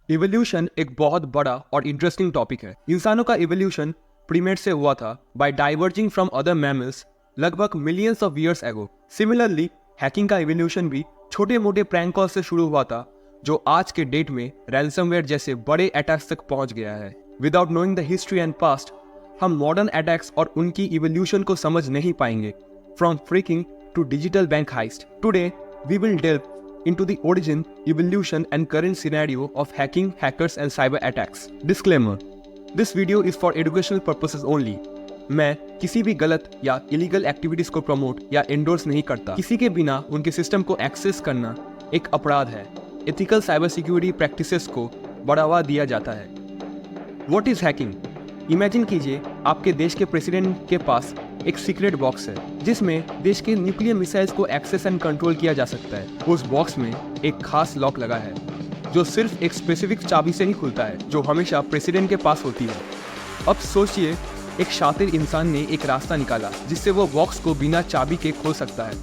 Evolution एक बहुत बड़ा और इंटरेस्टिंग टॉपिक है। इंसानों का इवोल्यूशन प्रीमेट से हुआ था by diverging from other mammals लगभग millions of years ago. Similarly hacking का इवोल्यूशन भी छोटे मोटे प्रैंक कॉल से शुरू हुआ था, जो आज के डेट में रैंसमवेयर जैसे बड़े अटैक्स तक पहुंच गया है। Without knowing the history and past, हम मॉडर्न अटैक्स और उनकी इवोल्यूशन को समझ नहीं पाएंगे। From phreaking to digital bank heist, today we will delve into the origin, evolution and current scenario of hacking, hackers and cyber attacks. Disclaimer: This video is for educational purposes only. मैं किसी भी गलत या illegal activities को promote या endorse नहीं करता। किसी के बिना उनके सिस्टम को एक्सेस करना एक अपराध है। एथिकल साइबर सिक्योरिटी प्रैक्टिसेस को बढ़ावा दिया जाता है। What is hacking? इमेजिन कीजिए आपके देश के प्रेसिडेंट के पास एक सीक्रेट बॉक्स है जिसमें देश के न्यूक्लियर मिसाइल्स को एक्सेस एंड कंट्रोल किया जा सकता है। उस बॉक्स में एक खास लॉक लगा है जो सिर्फ एक स्पेसिफिक चाबी से ही खुलता है, जो हमेशा प्रेसिडेंट के पास होती है। अब सोचिए, एक शातिर इंसान ने एक रास्ता निकाला जिससे वो बॉक्स को बिना चाबी के खोल सकता है,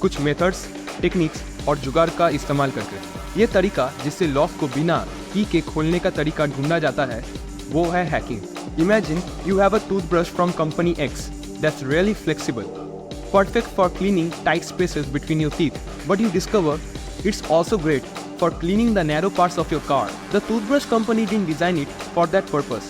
कुछ मेथड्स, टेक्निक्स और जुगाड़ का इस्तेमाल करके। ये तरीका जिससे लॉक को बिना की के खोलने का तरीका ढूंढा जाता है वो है hacking. Imagine you have a toothbrush from company X that's really flexible, perfect for cleaning tight spaces between your teeth, but you discover it's also great for cleaning the narrow parts of your car. The toothbrush company didn't design it for that purpose,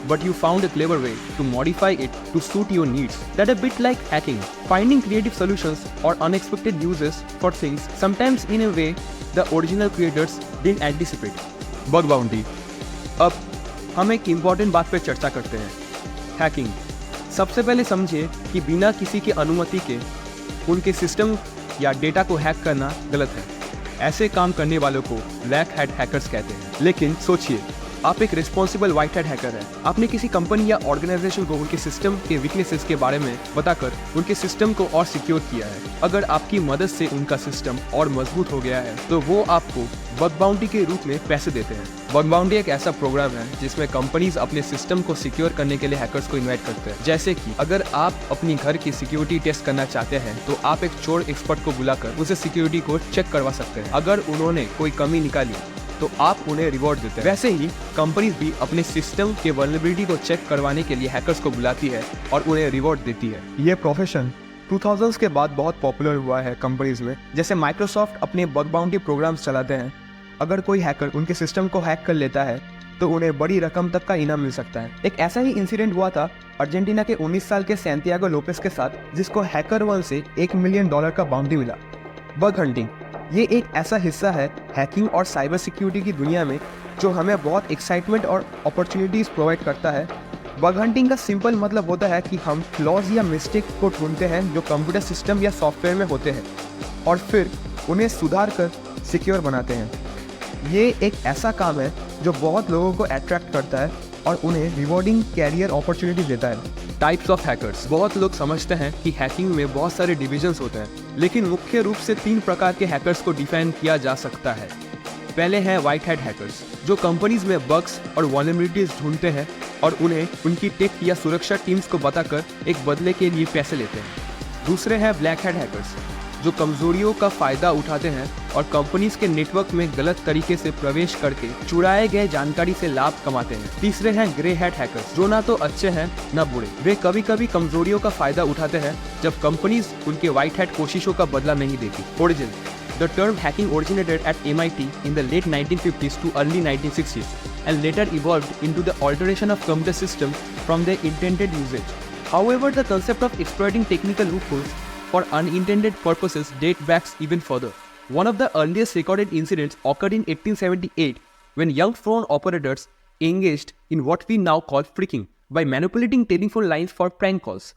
but you found a clever way to modify it to suit your needs. That's a bit like hacking, finding creative solutions or unexpected uses for things, sometimes in a way the original creators didn't anticipate. Bug bounty. अब हम एक important बात पे चर्चा करते हैं, hacking. सबसे पहले समझिए कि बिना किसी की अनुमति के उनके सिस्टम या डेटा को हैक करना गलत है। ऐसे काम करने वालों को ब्लैक हैट हैकर्स कहते हैं। लेकिन सोचिए, आप एक रिस्पॉन्सिबल व्हाइट हैट हैकर हैं। आपने किसी कंपनी या ऑर्गेनाइजेशन को उनके सिस्टम के वीकनेसेस के बारे में बताकर उनके सिस्टम को और सिक्योर किया है। अगर आपकी मदद से उनका सिस्टम और मजबूत हो गया है तो वो आपको बग बाउंटी के रूप में पैसे देते हैं। बग बाउंटी एक ऐसा प्रोग्राम है जिसमें कंपनीज अपने सिस्टम को सिक्योर करने के लिए हैकर्स को इनवाइट करते हैं। जैसे कि अगर आप अपनी घर की सिक्योरिटी टेस्ट करना चाहते हैं तो आप एक चोर एक्सपर्ट को बुलाकर उसे सिक्योरिटी को चेक करवा सकते हैं। अगर उन्होंने कोई कमी निकाली तो आप उन्हें रिवॉर्ड देते हैं। वैसे ही कंपनीज भी अपने सिस्टम के वल्नरेबिलिटी को चेक करवाने के लिए हैकर्स को बुलाती है और उन्हें रिवॉर्ड देती है। ये प्रोफेशन 2000s के बाद बहुत पॉपुलर हुआ है कंपनीज में। जैसे माइक्रोसॉफ्ट अपने बग बाउंटी प्रोग्राम्स चलाते हैं। अगर कोई हैकर उनके सिस्टम को हैक कर लेता है तो उन्हें बड़ी रकम तक का इनाम मिल सकता है। एक ऐसा ही इंसिडेंट हुआ था अर्जेंटीना के 19 साल के सैंटियागो लोपेस के साथ, जिसको HackerOne से $1 मिलियन का बाउंटी मिला। बग हंटिंग ये एक ऐसा हिस्सा है हैकिंग और साइबर सिक्योरिटी की दुनिया में जो हमें बहुत एक्साइटमेंट और अपॉर्चुनिटीज प्रोवाइड करता है। बग हंटिंग का सिंपल मतलब होता है कि हम फ्लॉज या मिस्टेक को ढूंढते हैं जो कंप्यूटर सिस्टम या सॉफ्टवेयर में होते हैं और फिर उन्हें सुधार कर सिक्योर बनाते हैं। ये एक ऐसा काम है जो बहुत लोगों को अट्रैक्ट करता है और उन्हें रिवॉर्डिंग कैरियर अपॉर्चुनिटी देता है। Types of hackers. बहुत लोग समझते हैं कि हैकिंग में बहुत सारे डिविजन्स होते हैं, लेकिन मुख्य रूप से 3 प्रकार के हैकर्स को डिफाइन किया जा सकता है। पहले हैं व्हाइट हैट हैकर्स, जो कंपनीज में बग्स और वल्नरेबिलिटीज ढूंढते हैं और उन्हें उनकी टेक या सुरक्षा टीम्स को बताकर एक बदले के लिए पैसे लेते हैं। दूसरे हैं ब्लैक हैट हैकर्स, जो कमजोरियों का फायदा उठाते हैं और कंपनीज के नेटवर्क में गलत तरीके से प्रवेश करके चुराए गए जानकारी से लाभ कमाते हैं। तीसरे हैं ग्रे हैट हैकर्स, जो ना तो अच्छे हैं ना बुरे। वे कभी कभी कमजोरियों का फायदा उठाते हैं जब कंपनीज उनके व्हाइट हैट कोशिशों का बदला नहीं देती। Origin. The term hacking originated at MIT in the late 1950s to early 1960s and later evolved into the alteration of computer systems from their intended usage. However, the concept of exploiting technical loopholes for unintended purposes date back even further. One of the earliest recorded incidents occurred in 1878 when young phone operators engaged in what we now call phreaking by manipulating telephone lines for prank calls.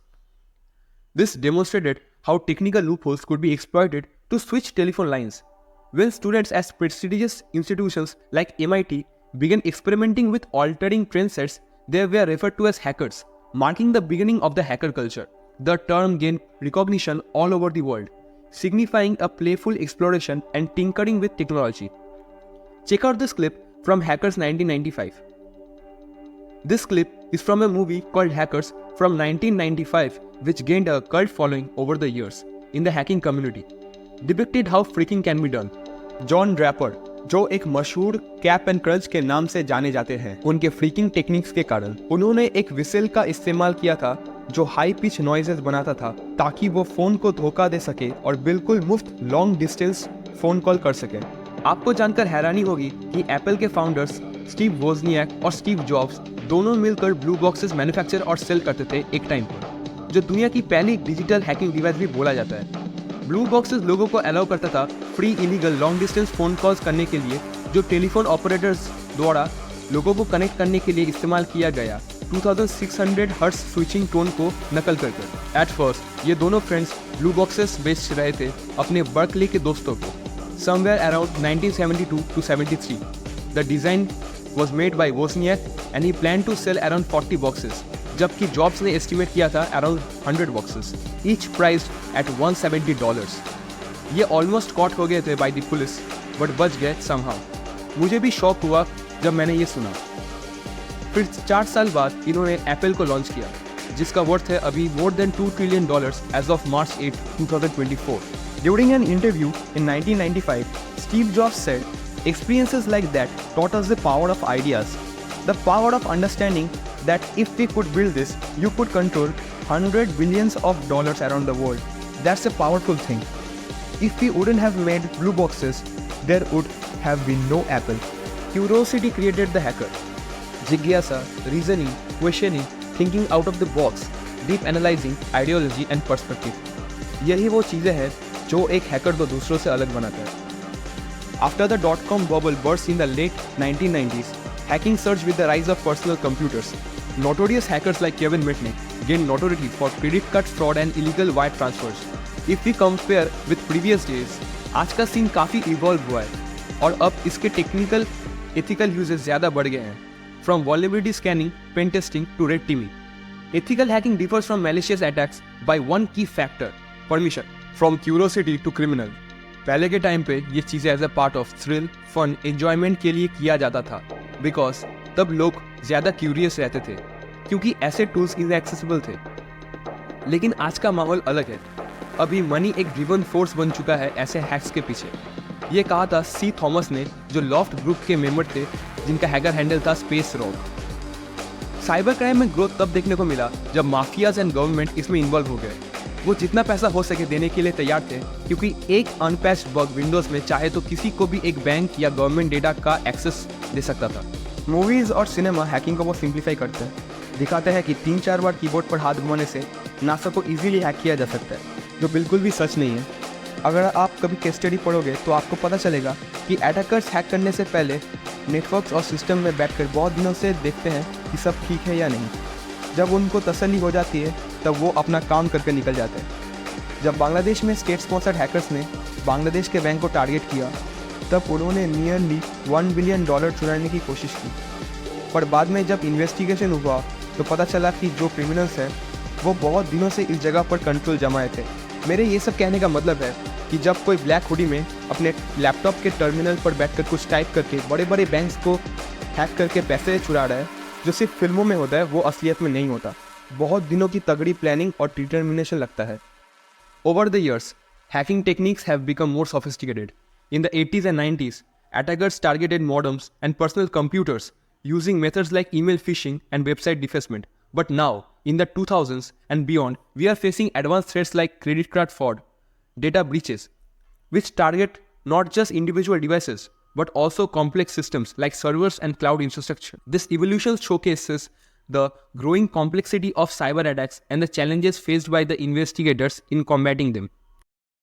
This demonstrated how technical loopholes could be exploited to switch telephone lines. When students at prestigious institutions like MIT began experimenting with altering trend sets, they were referred to as hackers, marking the beginning of the hacker culture. The term gained recognition all over the world, signifying a playful exploration and tinkering with technology. Check out this clip from Hackers 1995. This clip is from a movie called Hackers from 1995, which gained a cult following over the years in the hacking community, depicted how phreaking can be done. John Draper, जो एक मशहूर cap and crunch के नाम से जाने जाते हैं उनके फ्रीकिंग टेक्निक्स के कारण। उन्होंने एक विसल का इस्तेमाल किया था जो हाई पिच नॉइजेस बनाता था ताकि वो फोन को धोखा दे सके और बिल्कुल मुफ्त लॉन्ग डिस्टेंस फोन कॉल कर सके। आपको जानकर हैरानी होगी कि एप्पल के फाउंडर्स स्टीव वोजनियाक और स्टीव जॉब्स दोनों मिलकर ब्लू बॉक्सेस मैन्युफैक्चर और सेल करते थे एक टाइम पर, जो दुनिया की पहली डिजिटल हैकिंग डिवाइस भी बोला जाता है। ब्लू बॉक्सेस लोगों को अलाउ करता था free illegal long distance phone calls करने के लिए, जो टेलीफोन ऑपरेटर्स द्वारा लोगों को कनेक्ट करने के लिए इस्तेमाल किया गया 2600 हर्ट्ज स्विचिंग टोन को नकल कर। एट फर्स्ट ये दोनों फ्रेंड्स ब्लू बॉक्सेस बेच रहे थे अपने बर्कली के दोस्तों को। Somewhere around 1972 to 73 the design was made by Wozniak and he planned to sell around 40 boxes, जबकि जॉब्स ने एस्टिमेट किया था around 100 boxes, each priced eight $170। ये ऑलमोस्ट कॉट हो गए थे बाय द पुलिस बट बच गए समहाउ। मुझे भी शॉक हुआ जब मैंने ये सुना। फिर 4 साल बाद इन्होंने एप्पल को लॉन्च किया, जिसका वर्थ है अभी more than $2 trillion as of March 8, 2024। During an interview in 1995, Steve Jobs said, "Experiences like that taught us the power of ideas, the power of understanding that if we could build this, you could control $100 billion around the world. That's a powerful thing. If we wouldn't have made blue boxes, there would have been no Apple." Curiosity created the hacker. Jigyasa, reasoning, questioning, thinking out of the box, deep analyzing, ideology and perspective. यही वो चीज़ें हैं जो एक hacker को दूसरों से अलग बनाता है। After the dot-com bubble burst in the late 1990s, hacking surged with the rise of personal computers. Notorious hackers like Kevin Mitnick gained notoriety for credit card fraud and illegal wire transfers. If we compare with previous days, आज का scene काफ़ी evolve हुआ है और अब इसके technical ethical uses ज़्यादा बढ़ गए हैं। From vulnerability scanning, pen testing to red teaming. Ethical hacking differs from malicious attacks by one key factor: permission. From curiosity to criminal. पहले के टाइम पे ये चीज़ें as a part of thrill, fun, enjoyment के लिए किया जाता था, बिकॉज तब लोग ज़्यादा क्यूरियस रहते थे क्योंकि ऐसे टूल्स इनएक्सेसिबल थे। लेकिन आज का माहौल अलग है। अभी मनी एक ड्रिवन फोर्स बन चुका है ऐसे हैक्स के पीछे। ये कहा था सी थॉमस ने, जो लॉफ्ट ग्रुप के मेंबर थे जिनका हैकर हैंडल था स्पेस रॉक। साइबर क्राइम में ग्रोथ तब देखने को मिला जब माफियाज एंड गवर्नमेंट इसमें इन्वॉल्व हो गए। वो जितना पैसा हो सके देने के लिए तैयार थे, क्योंकि एक अनपैच्ड बग विंडोज़ में चाहे तो किसी को भी एक बैंक या गवर्नमेंट डेटा का एक्सेस दे सकता था। मूवीज़ और सिनेमा हैकिंग को वो सिंप्लीफाई करते हैं, दिखाते हैं कि 3-4 बार कीबोर्ड पर हाथ घुमाने से नासा को इजीली हैक किया जा सकता है, जो बिल्कुल भी सच नहीं है। अगर आप कभी केस स्टडी पढ़ोगे तो आपको पता चलेगा कि अटैकर्स हैक करने से पहले नेटवर्क्स और सिस्टम में बैठकर बहुत दिनों से देखते हैं कि सब ठीक है या नहीं। जब उनको तसल्ली हो जाती है तब वो अपना काम करके निकल जाते हैं। जब बांग्लादेश में स्टेट स्पॉन्सर्ड हैकर्स ने बांग्लादेश के बैंक को टारगेट किया, तब उन्होंने नियरली $1 बिलियन चुराने की कोशिश की। पर बाद में जब इन्वेस्टिगेशन हुआ तो पता चला कि जो क्रिमिनल्स हैं वो बहुत दिनों से इस जगह पर कंट्रोल जमाए थे। मेरे ये सब कहने का मतलब है कि जब कोई ब्लैक हुडी में अपने लैपटॉप के टर्मिनल पर बैठकर कुछ टाइप करके बड़े बड़े बैंक्स को हैक करके पैसे चुरा रहा है, जो सिर्फ फिल्मों में होता है वो असलियत में नहीं होता। बहुत दिनों की तगड़ी प्लानिंग और डिटर्मिनेशन लगता है। Over the years, hacking techniques have become more sophisticated. In the 80s and 90s, attackers targeted modems and personal computers using methods like email phishing and website defacement. But now, in the 2000s and beyond, we are facing advanced threats like credit card fraud, data breaches, which target not just individual devices, but also complex systems like servers and cloud infrastructure. This evolution showcases the growing complexity of cyber attacks and the challenges faced by the investigators in combating them.